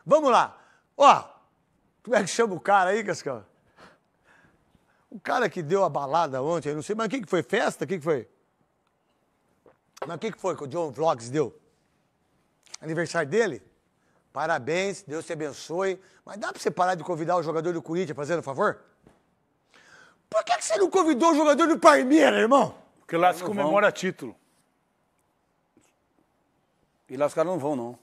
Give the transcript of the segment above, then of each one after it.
Vamos lá. Ó, como é que chama o cara aí, Cascão? O cara que deu a balada ontem, eu não sei, mas o que foi? Festa? O que foi? Mas o que foi que o John Vlogs deu? Aniversário dele? Parabéns, Deus te abençoe. Mas dá pra você parar de convidar o jogador do Corinthians, fazendo um favor? Por que você não convidou o jogador do Palmeiras, irmão? Porque lá se comemora título. E lá os caras não vão, não.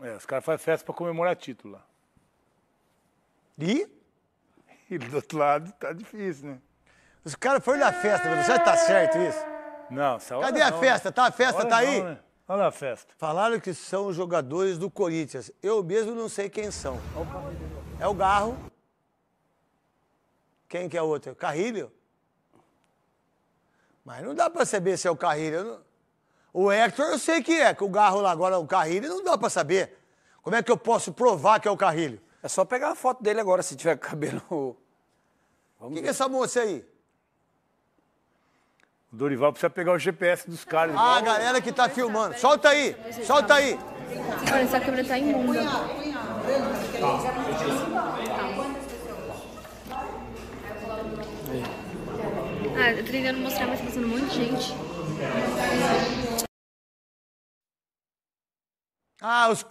É, os caras fazem festa pra comemorar título lá. E? E do outro lado tá difícil, né? Os caras foram na festa, mas você tá certo isso? Não, essa hora Cadê a festa? Tá, a festa tá aí? não, né? Olha lá a festa. Falaram que são os jogadores do Corinthians. Eu mesmo não sei quem são. É o Garro. Quem que é o outro? O Carrilho? Mas não dá pra saber se é o Carrilho. O Hector eu sei que é, que o Garro lá agora, o Carrilho, não dá pra saber. Como é que eu posso provar que é o Carrilho? É só pegar a foto dele agora, se tiver cabelo... O que é essa moça aí? O Dorival precisa pegar o GPS dos caras. Ah, a galera que tá filmando. Solta aí, solta aí. Olha, essa câmera tá imunda. Ah, eu tô tentando mostrar, mas tá passando um monte de gente. Ah, os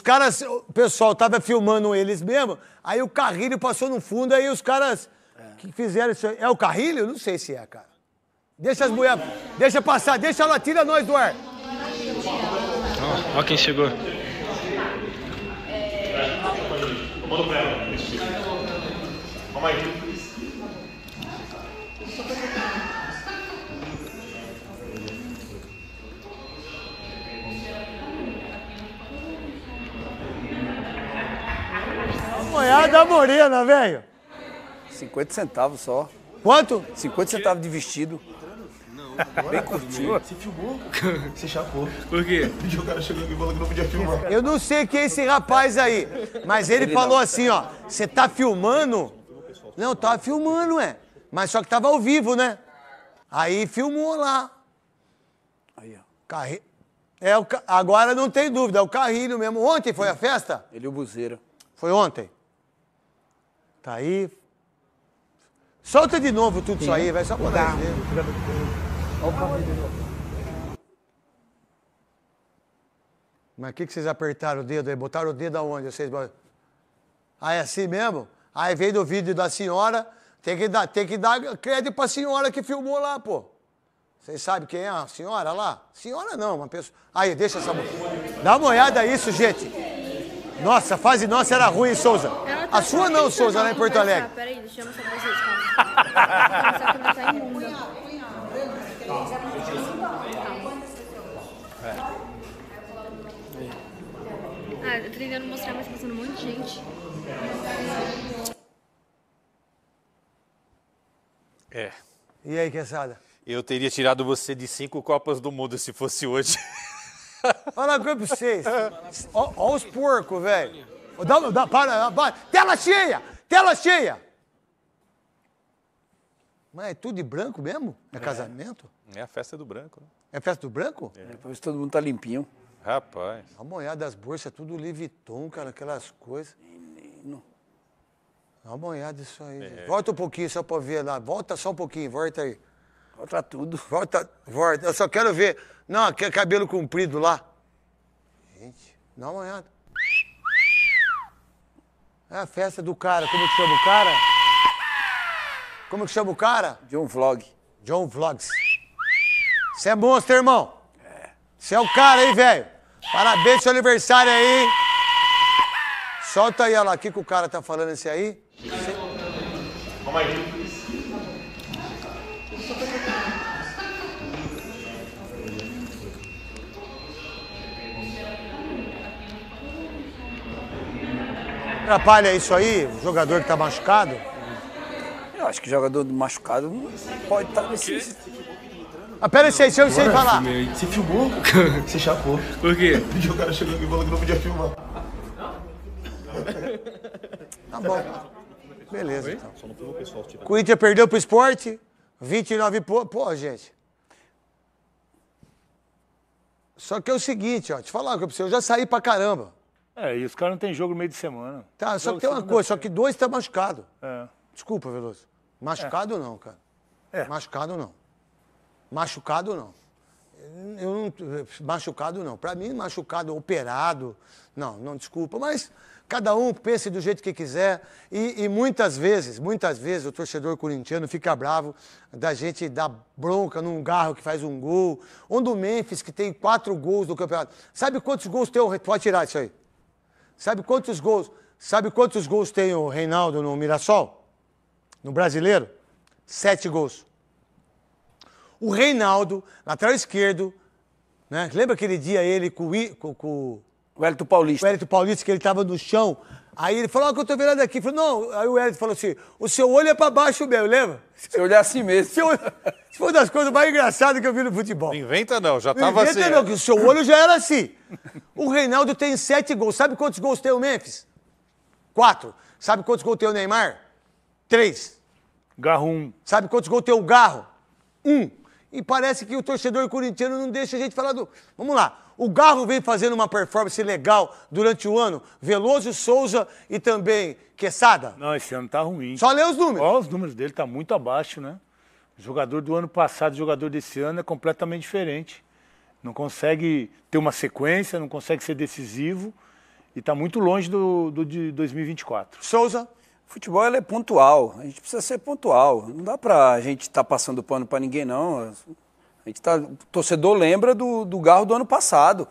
caras, o pessoal tava filmando eles mesmo, aí o Carrilho passou no fundo, aí os caras que fizeram isso aí. É o Carrilho? Não sei se é, cara. Deixa as mulheres, deixa passar, deixa ela, tira nós do ar. Ó quem chegou. Manda pra ela. Calma aí. Moeda morena, velho. 50 centavos só. Quanto? 50 centavos de vestido. Bem curtinho. Você filmou? Você chapou. Por quê? O cara chegou aqui e falou que não podia filmar. Eu não sei quem é esse rapaz aí, mas ele falou assim, ó, você tá filmando? Não, tava filmando, mas só que tava ao vivo, né? Aí filmou lá. Aí, ó. Agora não tem dúvida, é o Carrilho mesmo. Ontem foi a festa? Ele e o Buzeira. Foi ontem? Tá aí. Solta de novo tudo isso aí, vai só pra nós ver. Mas o que vocês apertaram o dedo aí? Botaram o dedo aonde? Vocês... Ah, é assim mesmo? Aí veio do vídeo da senhora, tem que dar crédito pra senhora que filmou lá, pô. Vocês sabem quem é a senhora lá? Senhora não, uma pessoa... Aí, deixa essa... Dá uma olhada nisso, gente. Nossa, a fase nossa era ruim, Souza. A sua não, Souza, lá em Porto Alegre. Peraí, deixa eu mostrar pra vocês, calma. Essa câmera tá imunda. Ah, eu tô tentando mostrar, mas tá passando um monte de gente. É. E aí, Quesada? Eu teria tirado você de 5 Copas do Mundo se fosse hoje. Olha uma coisa pra vocês. Ó os porcos, velho. Para. Tela cheia! Tela cheia! Mas é tudo de branco mesmo? É casamento? É a festa do branco, né? É festa do branco? É, pra ver se todo mundo tá limpinho. Rapaz. Dá uma olhada das bolsas, tudo Louis Vuitton, cara, aquelas coisas. Menino. Dá uma olhada nisso aí. Gente. Volta um pouquinho só pra ver lá. Volta só um pouquinho, volta aí. Volta tudo. Volta. Eu só quero ver. Não, aquele cabelo comprido lá. Gente, dá uma olhada. É a festa do cara. Como que chama o cara? Como que chama o cara? John Vlog. John Vlogs. Você é monstro, irmão. Você é o cara aí, velho. Parabéns pro seu aniversário aí. Solta aí, olha lá. O que o cara tá falando esse aí? Calma aí. Atrapalha isso aí, o jogador que tá machucado? Eu acho que jogador machucado não pode estar nesse... Ah, pera aí, deixa eu falar. Você filmou? Você chapou. Por quê? O cara chegou aqui e falou que não podia filmar. Tá bom. Beleza, então. Corinthians perdeu pro Sport, 29 pô, gente. Só que é o seguinte, ó, te falar uma coisa pra você, eu já saí pra caramba. E os caras não tem jogo no meio de semana. Tá, só Jogo que tem uma segunda-feira. coisa, só que 2 tá machucado. É. Desculpa, Veloso. Machucado não, cara. É. Machucado não. Machucado não. Eu não. Machucado não. Pra mim, machucado, operado. Não, desculpa. Mas cada um pense do jeito que quiser. E muitas vezes, o torcedor corintiano fica bravo da gente dar bronca num Garro que faz um gol. Ou do Memphis, que tem 4 gols no campeonato. Sabe quantos gols tem o. Pode tirar isso aí. Sabe quantos gols tem o Reinaldo no Mirassol? No Brasileiro? 7 gols. O Reinaldo, lateral esquerdo, né? Lembra aquele dia ele com O Hélito Paulista. o Hélito Paulista, que ele estava no chão? Aí ele falou, que eu tô virando aqui. Ele falou, não. Aí o Hélito falou assim, o seu olho é para baixo mesmo, lembra? Se olhar assim mesmo. Isso foi uma das coisas mais engraçadas que eu vi no futebol. Não inventa não, já Não tava inventa assim. não, que o seu olho já era assim. O Reinaldo tem 7 gols. Sabe quantos gols tem o Memphis? 4. Sabe quantos gols tem o Neymar? 3. Garro 1. Sabe quantos gols tem o Garro? 1. E parece que o torcedor corintiano não deixa a gente falar do... Vamos lá. O Garro vem fazendo uma performance legal durante o ano. Veloso, Souza e também Quesada. Não, esse ano tá ruim. Só lê os números. Ó, os números dele tá muito abaixo, né? O jogador do ano passado e o jogador desse ano é completamente diferente. Não consegue ter uma sequência, não consegue ser decisivo e tá muito longe do de 2024. Souza. Futebol ele é pontual, a gente precisa ser pontual. Não dá pra gente estar passando pano pra ninguém, não. O torcedor lembra do Garro do ano passado.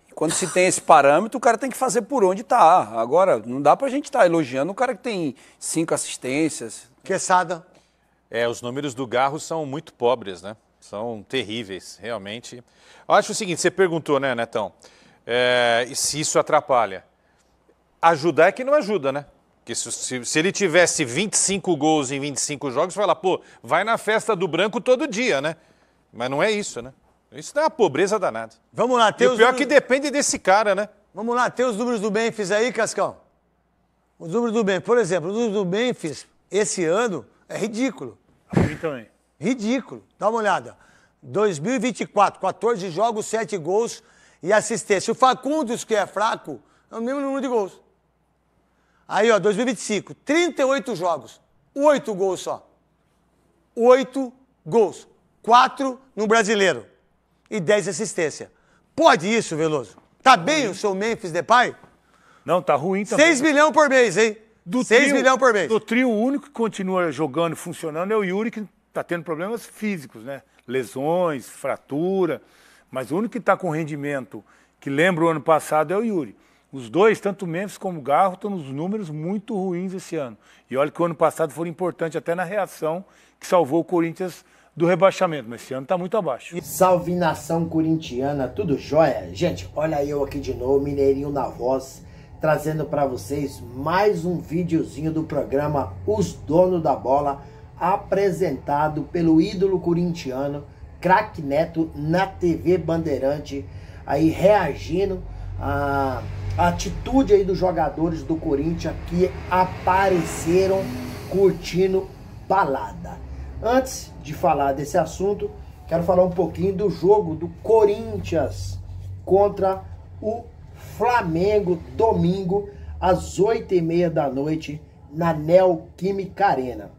E quando se tem esse parâmetro, o cara tem que fazer por onde tá. Agora, não dá pra gente estar elogiando o cara que tem 5 assistências. Quesada. Os números do Garro são muito pobres, né? São terríveis, realmente. Eu acho o seguinte, você perguntou, né, Netão? Se isso atrapalha. Ajudar é que não ajuda, né? Porque se ele tivesse 25 gols em 25 jogos, você fala, pô, vai na festa do branco todo dia, né? Mas não é isso, né? Isso é uma pobreza danada. Vamos lá, E o pior é que depende desse cara, né? Vamos lá, tem os números do Memphis aí, Cascão? Os números do Memphis. Por exemplo, os números do Memphis, esse ano, é ridículo. Ruim também. Ridículo. Dá uma olhada. 2024, 14 jogos, 7 gols e assistência. O Facundos, que é fraco, é o mesmo número de gols. Aí, ó, 2025, 38 jogos, 8 gols só. 8 gols. 4 no Brasileiro. E 10 assistência. Pode isso, Veloso? Tá bem o seu Memphis Depay? Não, tá ruim também. 6 milhões por mês, hein? 6 milhões por mês. Do trio, o único que continua jogando e funcionando é o Yuri, que tá tendo problemas físicos, né? Lesões, fratura. Mas o único que tá com rendimento que lembra o ano passado é o Yuri. Os dois, tanto o Memphis como o Garro, estão nos números muito ruins esse ano. E olha que o ano passado foi importante até na reação que salvou o Corinthians do rebaixamento, mas esse ano está muito abaixo. Salve nação corintiana, tudo jóia? Gente, olha eu aqui de novo, Mineirinho na voz, trazendo para vocês mais um videozinho do programa Os Donos da Bola, apresentado pelo ídolo corintiano, Craque Neto, na TV Bandeirante, aí reagindo a atitude aí dos jogadores do Corinthians que apareceram curtindo balada. Antes de falar desse assunto, quero falar um pouquinho do jogo do Corinthians contra o Flamengo, domingo, às 8h30 da noite, na Neoquímica Arena.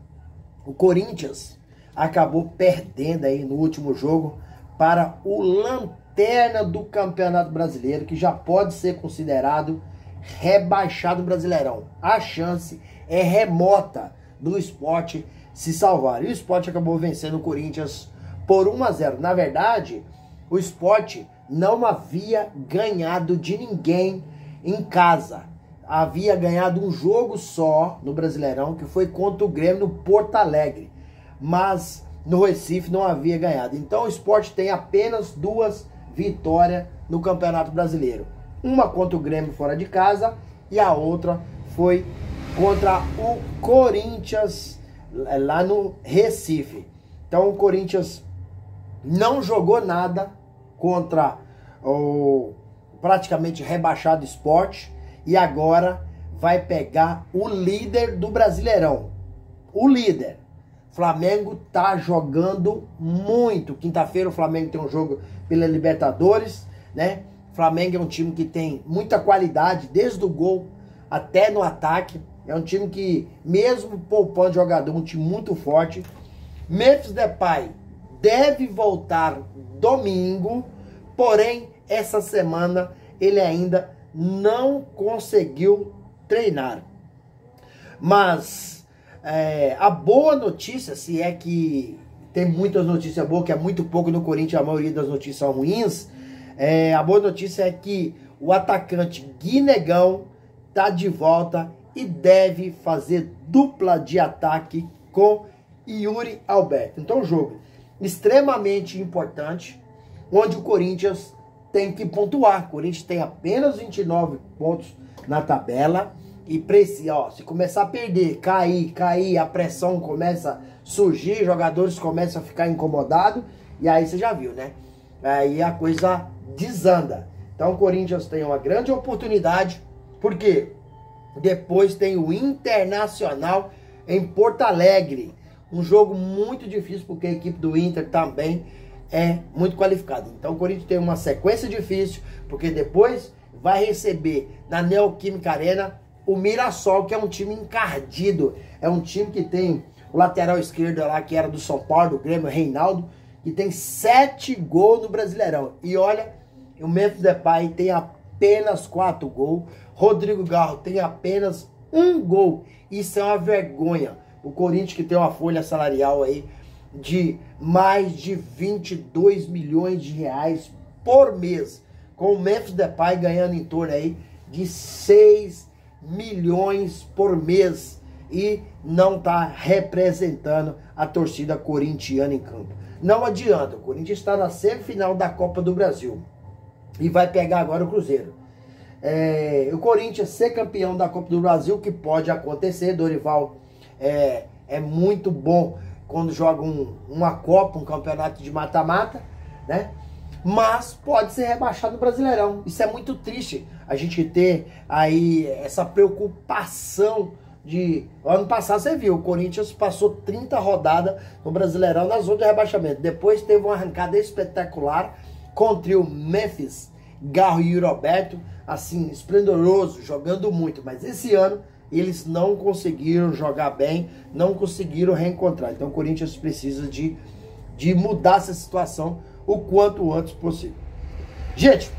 O Corinthians acabou perdendo aí no último jogo para o lanterna do Campeonato Brasileiro, que já pode ser considerado rebaixado Brasileirão. A chance é remota do Sport se salvar. E o Sport acabou vencendo o Corinthians por 1-0. Na verdade, o Sport não havia ganhado de ninguém em casa. Havia ganhado um jogo só no Brasileirão, que foi contra o Grêmio no Porto Alegre. Mas no Recife não havia ganhado. Então o Sport tem apenas 2 vitórias no Campeonato Brasileiro. Uma contra o Grêmio fora de casa e a outra foi contra o Corinthians lá no Recife. Então o Corinthians não jogou nada contra o praticamente rebaixado Sport e agora vai pegar o líder do Brasileirão. O líder. Flamengo tá jogando muito. Quinta-feira o Flamengo tem um jogo pela Libertadores, né? O Flamengo é um time que tem muita qualidade, desde o gol até no ataque. É um time que, mesmo poupando jogador, um time muito forte. Memphis Depay deve voltar domingo, porém, essa semana ele ainda não conseguiu treinar. Mas a boa notícia, se é que tem muitas notícias boas, que é muito pouco no Corinthians, a maioria das notícias são ruins, a boa notícia é que o atacante Guinegão está de volta e deve fazer dupla de ataque com Yuri Alberto. Então, um jogo extremamente importante, onde o Corinthians tem que pontuar. O Corinthians tem apenas 29 pontos na tabela e precisa, se começar a perder, cair, a pressão começa a surgir, jogadores começam a ficar incomodados, e aí você já viu, né? Aí a coisa desanda. Então o Corinthians tem uma grande oportunidade, porque depois tem o Internacional em Porto Alegre. Um jogo muito difícil, porque a equipe do Inter também é muito qualificada. Então o Corinthians tem uma sequência difícil, porque depois vai receber na Neoquímica Arena o Mirassol, que é um time encardido. É um time que tem o lateral esquerdo lá, que era do São Paulo, do Grêmio, Reinaldo, que tem 7 gols no Brasileirão. E olha, o Memphis Depay tem apenas 4 gols. Rodrigo Garro tem apenas 1 gol. Isso é uma vergonha. O Corinthians, que tem uma folha salarial aí de mais de 22 milhões de reais por mês, com o Memphis Depay ganhando em torno aí de 6 milhões por mês, e não está representando a torcida corintiana em campo. Não adianta, o Corinthians está na semifinal da Copa do Brasil e vai pegar agora o Cruzeiro. O Corinthians ser campeão da Copa do Brasil, que pode acontecer. Dorival é muito bom quando joga uma Copa, um campeonato de mata-mata, né? Mas pode ser rebaixado no Brasileirão. Isso é muito triste, a gente ter aí essa preocupação de... Ano passado você viu, o Corinthians passou 30 rodadas no Brasileirão na zona de rebaixamento. Depois teve uma arrancada espetacular contra o Memphis, Garro e Yuri Alberto, assim, esplendoroso, jogando muito. Mas esse ano eles não conseguiram jogar bem, não conseguiram reencontrar. Então o Corinthians precisa de mudar essa situação o quanto antes possível. Gente,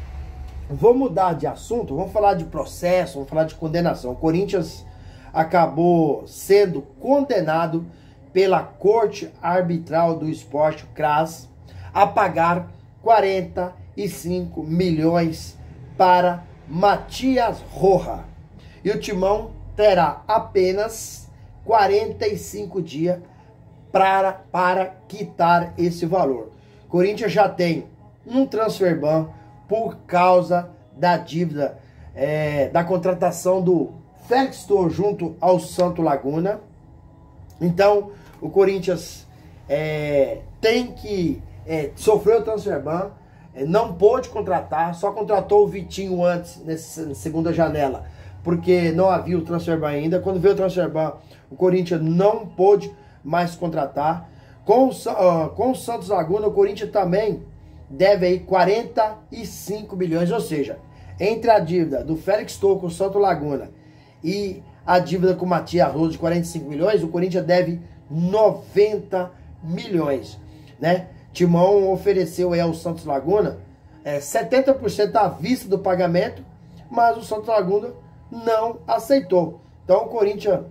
vou mudar de assunto, vamos falar de processo, vamos falar de condenação. O Corinthians acabou sendo condenado pela Corte Arbitral do Esporte, CRAS, a pagar 45 milhões para Matias Roja. E o Timão terá apenas 45 dias para quitar esse valor. Corinthians já tem um transfer ban por causa da dívida da contratação do Félix Torres junto ao Santo Laguna. Então o Corinthians tem que sofrer o transfer ban, não pôde contratar, só contratou o Vitinho antes, nessa segunda janela, porque não havia o transfer ban ainda. Quando veio o transfer ban, o Corinthians não pôde mais contratar. Com o Santos Laguna, o Corinthians também deve aí 45 milhões, ou seja, entre a dívida do Félix Torres com o Santos Laguna e a dívida com o Matias Roja de 45 milhões, o Corinthians deve 90 milhões, né? Timão ofereceu aí ao Santos Laguna 70% à vista do pagamento, mas o Santos Laguna não aceitou. Então o Corinthians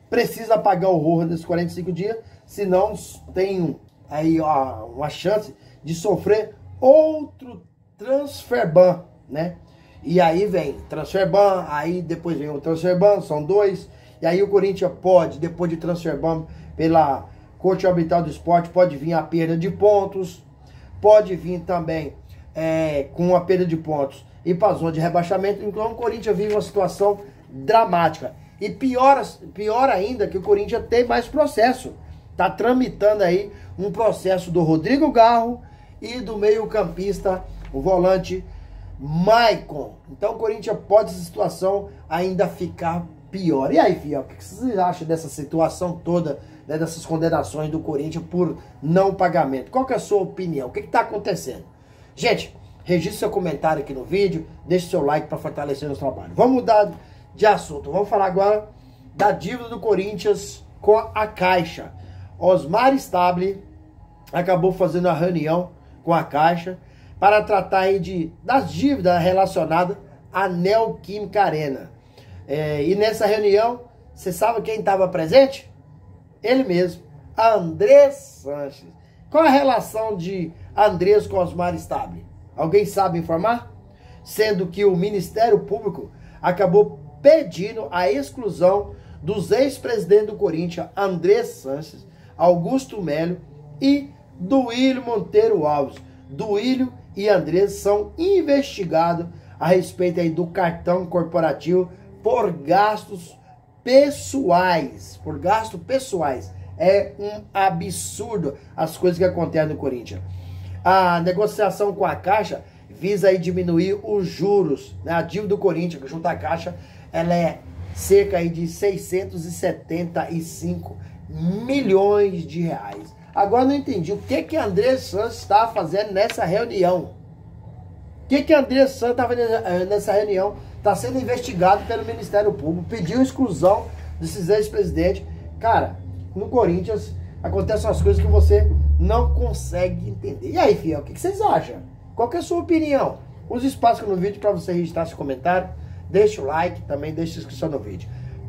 precisa pagar o Roja nesses 45 dias, senão tem aí uma chance de sofrer outro transfer ban, né? E aí vem transfer ban, aí depois vem o transfer ban, são 2, e aí o Corinthians pode, depois de transfer ban pela Corte Arbitral do Esporte, pode vir a perda de pontos, pode vir também com a perda de pontos e para a zona de rebaixamento. Então o Corinthians vive uma situação dramática. E pior ainda que o Corinthians tem mais processo. Está tramitando aí um processo do Rodrigo Garro e do meio-campista, o volante Maicon. Então o Corinthians pode, essa situação, ainda ficar pior. E aí, Fiel, o que vocês acham dessa situação toda, né, dessas condenações do Corinthians por não pagamento? Qual que é a sua opinião? O que está acontecendo? Gente, registre seu comentário aqui no vídeo, deixe seu like para fortalecer nosso trabalho. Vamos mudar de assunto, vamos falar agora da dívida do Corinthians com a Caixa. Osmar Stabile acabou fazendo a reunião com a Caixa para tratar aí das dívidas relacionadas à Neoquímica Arena. E nessa reunião, você sabe quem estava presente? Ele mesmo, Andrés Sanches. Qual a relação de Andrés com Osmar Stabile? Alguém sabe informar? Sendo que o Ministério Público acabou pedindo a exclusão dos ex-presidentes do Corinthians, Andrés Sanches, Augusto Melo e Duílio Monteiro Alves. Duílio e Andrés são investigados a respeito aí do cartão corporativo por gastos pessoais. Por gastos pessoais. É um absurdo as coisas que acontecem no Corinthians. A negociação com a Caixa visa aí diminuir os juros, né? A dívida do Corinthians, junto à Caixa, ela é cerca aí de 675 milhões de reais. Agora eu não entendi o que Andrés Sanches está fazendo nessa reunião. O que Andrés Sanches está fazendo nessa reunião? Está sendo investigado pelo Ministério Público, pediu exclusão desses ex-presidentes. Cara, no Corinthians acontecem umas coisas que você não consegue entender. E aí, fiel, o que vocês acham? Qual que é a sua opinião? Use espaço no vídeo para você registrar seu comentário. Deixa o like, também deixa a inscrição no vídeo.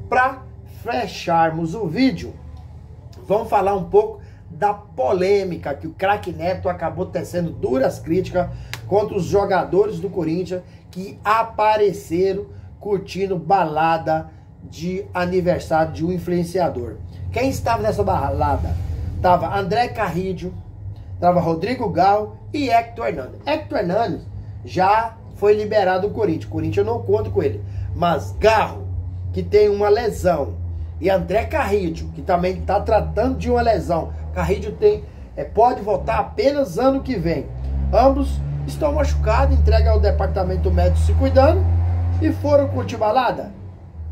Para fecharmos o vídeo, vamos falar um pouco da polêmica que o craque Neto acabou tecendo duras críticas contra os jogadores do Corinthians que apareceram curtindo balada de aniversário de um influenciador. Quem estava nessa balada? Tava André Carrillo, tava Rodrigo Gal e Hector Hernandes. Hector Hernandes já foi liberado do Corinthians. O Corinthians não conta com ele. Mas Garro, que tem uma lesão, e André Carrillo, que também está tratando de uma lesão. Carrillo pode voltar apenas ano que vem. Ambos estão machucados, entregue ao departamento médico se cuidando e foram curtir balada.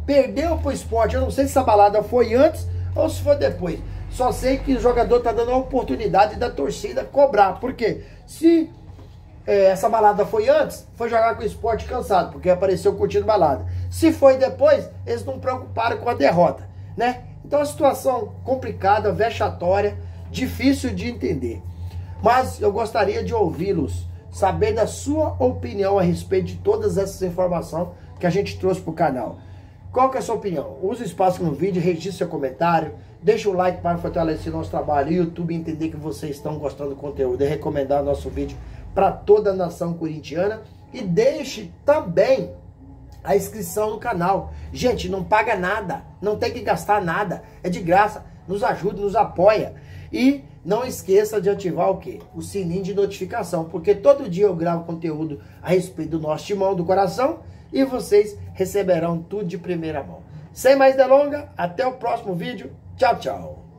Perdeu pro Sport. Eu não sei se essa balada foi antes ou se foi depois. Só sei que o jogador está dando a oportunidade da torcida cobrar. Por quê? Se essa balada foi antes, foi jogar com o Sport cansado, porque apareceu curtindo balada. Se foi depois, eles não preocuparam com a derrota, né? Então é uma situação complicada, vexatória, difícil de entender. Mas eu gostaria de ouvi-los, saber da sua opinião a respeito de todas essas informações que a gente trouxe para o canal. Qual que é a sua opinião? Use o espaço no vídeo, registre seu comentário, deixa o like para fortalecer nosso trabalho e o YouTube entender que vocês estão gostando do conteúdo e recomendar nosso vídeo para toda a nação corintiana. E deixe também a inscrição no canal. Gente, não paga nada, não tem que gastar nada, é de graça, nos ajuda, nos apoia. E não esqueça de ativar o quê? O sininho de notificação, porque todo dia eu gravo conteúdo a respeito do nosso Timão do Coração e vocês receberão tudo de primeira mão. Sem mais delongas, até o próximo vídeo. Tchau, tchau.